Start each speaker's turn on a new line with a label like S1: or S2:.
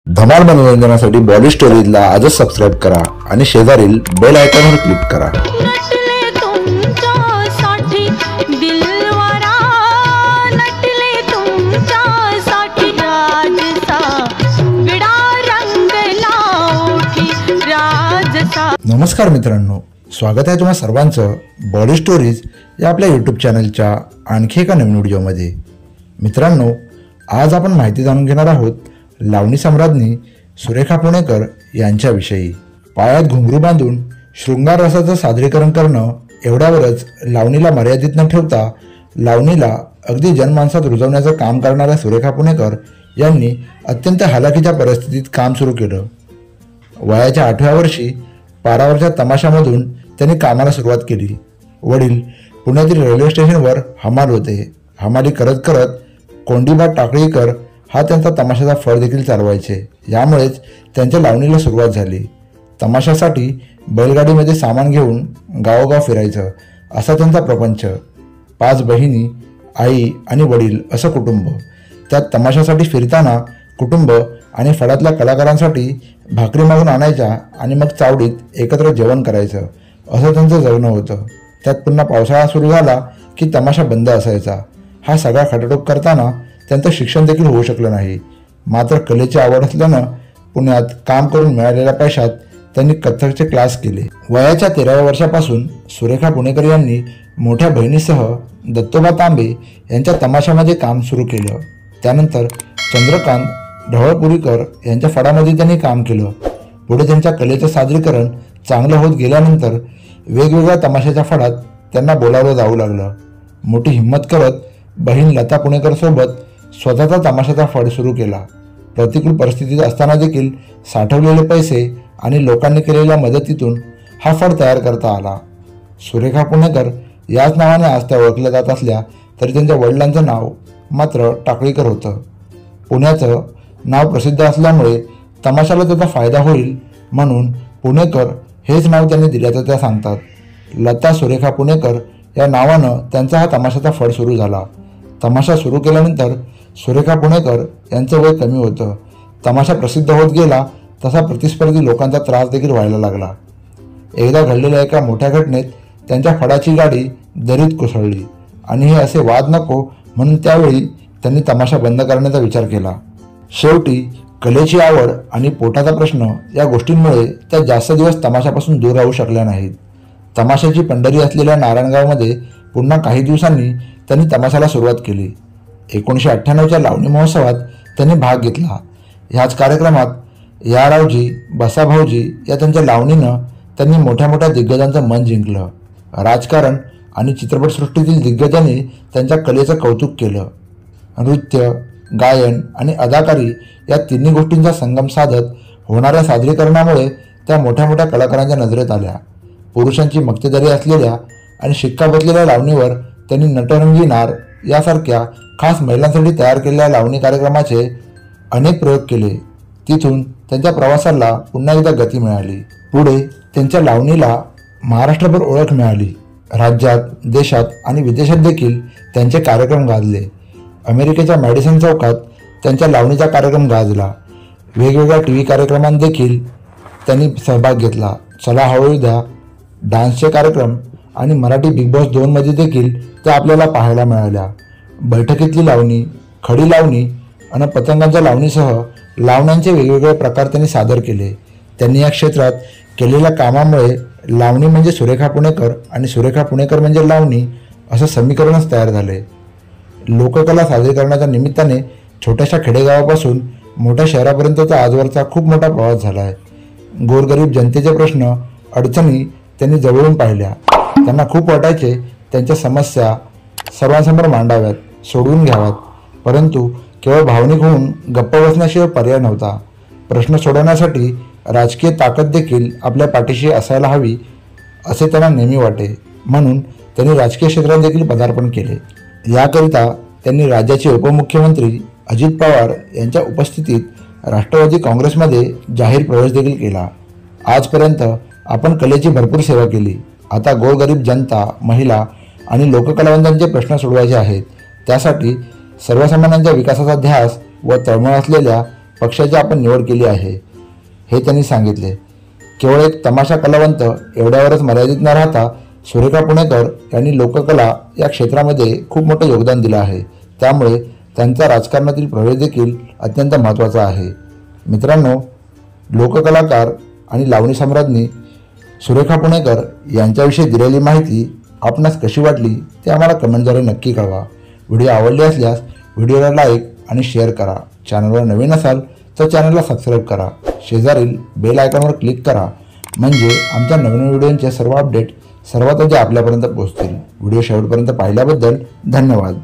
S1: धमाल मनोरंजनासाठी बॉली स्टोरीजला आजच सबस्क्राईब करा आणि शेजारील बेल आयकॉनवर क्लिक करा। नमस्कार मित्रांनो, स्वागत आहे तुम्हा सर्वांचं बॉली स्टोरीज या आपल्या यूट्यूब चॅनलच्या आणखी एका नवीन व्हिडिओमध्ये। मित्रांनो, आज आपण माहिती जाणून घेणार आहोत लावणी सम्राज्ञी सुरेखा पुणेकर यांच्याविषयी। पायात घुंगरू बांधून शृंगार रसाचं सादरीकरण करणं एवढ्यावरच लावणीला मर्यादित न ठेवता लावणीला अगदी जनमानसात रुजवण्याचं काम करणाऱ्या सुरेखा पुणेकर यांनी अत्यंत हालाकीच्या परिस्थितीत काम सुरू केलं। वयाच्या 8व्या वर्षी पारावरच्या तमाशामधून त्यांनी कामाला सुरुवात केली। वडील पुण्यातील रेल्वे स्टेशनवर हमाल होते। हमाली करत करत कोंडीबा टाकळीकर हा त्यांचा तमाशाचा फळ देखील चालवायचे। यामुळेच त्यांच्या लावणीला सुरुवात झाली। तमाशासाठी बैलगाडीमध्ये सामान घेऊन गावोगाव फिरायचं असा त्यांचा प्रपंच। 5 बहिणी, आई आणि वडील असं कुटुंब। त्यात तमाशासाठी फिरताना कुटुंब आणि फळातल्या कलाकारांसाठी भाकरी मागून आणायच्या आणि मग चावडीत एकत्र जेवण करायचं असं त्यांचं जगणं होतं। त्यात पुन्हा पावसाळा सुरू झाला की तमाशा बंद असायचा। हा सगळा खटाटोप करताना त्यांचं शिक्षण देखील होऊ शकलं नाही। मात्र कलेची आवड असल्यानं पुण्यात काम करून मिळालेल्या पैशात त्यांनी कथ्थकचे क्लास केले। वयाच्या 13व्या वर्षापासून सुरेखा पुणेकर यांनी मोठ्या बहिणीसह दत्तोबा तांबे यांच्या तमाशामध्ये काम सुरू केलं। त्यानंतर चंद्रकांत ढवळपुरीकर यांच्या फडामध्ये त्यांनी काम केलं। पुढे त्यांच्या कलेचं सादरीकरण चांगलं होत गेल्यानंतर वेगवेगळ्या तमाशाच्या फडात त्यांना बोलावलं जाऊ लागलं। मोठी हिंमत करत बहीण लता पुणेकर सोबत स्वतःचा तमाशाचा फड सुरू केला। प्रतिकूल परिस्थितीत असताना देखील साठवलेले पैसे आणि लोकांनी केलेल्या मदतीतून हा फड तयार करता आला। सुरेखा पुणेकर याच नावाने आज त्या ओळखल्या जात असल्या तरी त्यांच्या वडिलांचं नाव मात्र टाकळीकर होतं। पुण्याचं नाव प्रसिद्ध असल्यामुळे तमाशाला त्याचा फायदा होईल म्हणून पुणेकर हेच नाव त्यांनी दिल्याचं त्या सांगतात। लता सुरेखा पुणेकर या नावानं त्यांचा हा तमाशाचा फड सुरू झाला। तमाशा सुरू केल्यानंतर सुरेखा पुणेकर यांचं वय कमी होतं। तमाशा प्रसिद्ध होत गेला तसा प्रतिस्पर्धी लोकांचा त्रास देखील व्हायला लागला। एकदा घडलेल्या एका मोठ्या घटनेत त्यांच्या फडाची गाडी दरीत कोसळली आणि हे असे वाद नको म्हणून त्यावेळी त्यांनी तमाशा बंद करण्याचा विचार केला। शेवटी कलेची आवड आणि पोटाचा प्रश्न या गोष्टींमुळे त्या जास्त दिवस तमाशापासून दूर राहू शकल्या नाहीत। तमाशाची पंढरी असलेल्या नारायणगावमध्ये पुन्हा काही दिवसांनी त्यांनी तमाशाला सुरुवात केली। 1998च्या लावणी महोत्सवात त्यांनी भाग घेतला। ह्याच कार्यक्रमात या रावजी, बसा भाऊजी या त्यांच्या लावणीनं त्यांनी मोठ्या मोठ्या दिग्गजांचं मन जिंकलं। राजकारण आणि चित्रपटसृष्टीतील दिग्गजांनी त्यांच्या कलेचं कौतुक केलं। नृत्य, गायन आणि अदाकारी या तिन्ही गोष्टींचा संगम साधत होणाऱ्या सादरीकरणामुळे त्या मोठ्या मोठ्या कलाकारांच्या नजरेत आल्या। पुरुषांची मक्तेदारी असलेल्या आणि शिक्का बसलेल्या लावणीवर त्यांनी नटरंगी नार यासारख्या खास महिलांसाठी तयार केलेल्या लावणी कार्यक्रमाचे अनेक प्रयोग केले। तिथून त्यांच्या प्रवासाला पुन्हा एकदा गती मिळाली। पुढे त्यांच्या लावणीला महाराष्ट्रभर ओळख मिळाली। राज्यात, देशात आणि विदेशात देखील त्यांचे कार्यक्रम गाजले। अमेरिकेच्या मॅडिसन चौकात त्यांच्या लावणीचा कार्यक्रम गाजला। वेगवेगळ्या TV कार्यक्रमांत देखील त्यांनी सहभाग घेतला। चला हळू द्या, डान्सचे कार्यक्रम आणि मराठी बिग बॉस 2 मध्ये देखील त्या आपल्याला पाहायला मिळाल्या। बैठकीतली लावणी, खडी लावणी आणि पतंगांच्या लावणीसह लावण्यांचे वेगवेगळे प्रकार त्यांनी सादर केले। त्यांनी या क्षेत्रात केलेल्या कामामुळे लावणी म्हणजे सुरेखा पुणेकर आणि सुरेखा पुणेकर म्हणजे लावणी असं समीकरणच तयार झाले। लोककला सादरीकरणाच्या निमित्ताने छोट्याशा खेडेगावापासून मोठ्या शहरापर्यंतचा आजवरचा खूप मोठा प्रवास झाला आहे। गोरगरीब जनतेचे प्रश्न, अडचणी त्यांनी जवळून पाहिल्या। त्यांना खूप वाटायचे त्यांच्या समस्या सर्वांसमोर मांडाव्यात, सोडवून घ्याव्यात, परंतु केवळ भावनिक होऊन गप्प बसण्याशिवाय पर्याय नव्हता। प्रश्न सोडवण्यासाठी राजकीय ताकद देखील आपल्या पाठीशी असायला हवी असे त्यांना नेहमी वाटे। म्हणून त्यांनी राजकीय क्षेत्रात देखील पदार्पण केले। याकरिता त्यांनी राज्याचे उपमुख्यमंत्री अजित पवार यांच्या उपस्थितीत राष्ट्रवादी काँग्रेसमध्ये जाहीर प्रवेश देखील केला। आजपर्यंत आपण कलेची भरपूर सेवा केली। आता गोरगरीब जनता, महिला आणि लोककलावंतांचे प्रश्न सोडवायचे आहेत। त्यासाठी सर्वसामान्यांच्या विकासाचा ध्यास व तळमळ असलेल्या पक्षाची आपण निवड केली आहे हे त्यांनी सांगितले. केवळ एक तमाशा कलावंत एवढ्यावरच मर्यादित न राहता सुरेखा पुणेकर यांनी लोककला या क्षेत्रामध्ये खूप मोठं योगदान दिलं आहे. त्यामुळे त्यांचा राजकारणातील प्रवेश देखील अत्यंत महत्त्वाचा आहे. मित्रांनो, लोककलाकार आणि लावणी सम्राज्ञी सुरेखा पुणेकर यांच्याविषयी दिलेली माहिती आपणास कशी वाटली ते आम्हाला कमेंटद्वारे नक्की कळवा. व्हिडिओ आवडले असल्यास व्हिडिओला लाईक आणि शेअर करा. चॅनलवर नवीन असाल तर चॅनलला सबस्क्राईब करा. शेजारील बेल आयकॉनवर क्लिक करा म्हणजे आमच्या नवीन व्हिडिओंचे सर्व अपडेट सर्वात आधी आपल्यापर्यंत पोहोचतील. व्हिडिओ शेवटपर्यंत पाहिल्याबद्दल धन्यवाद.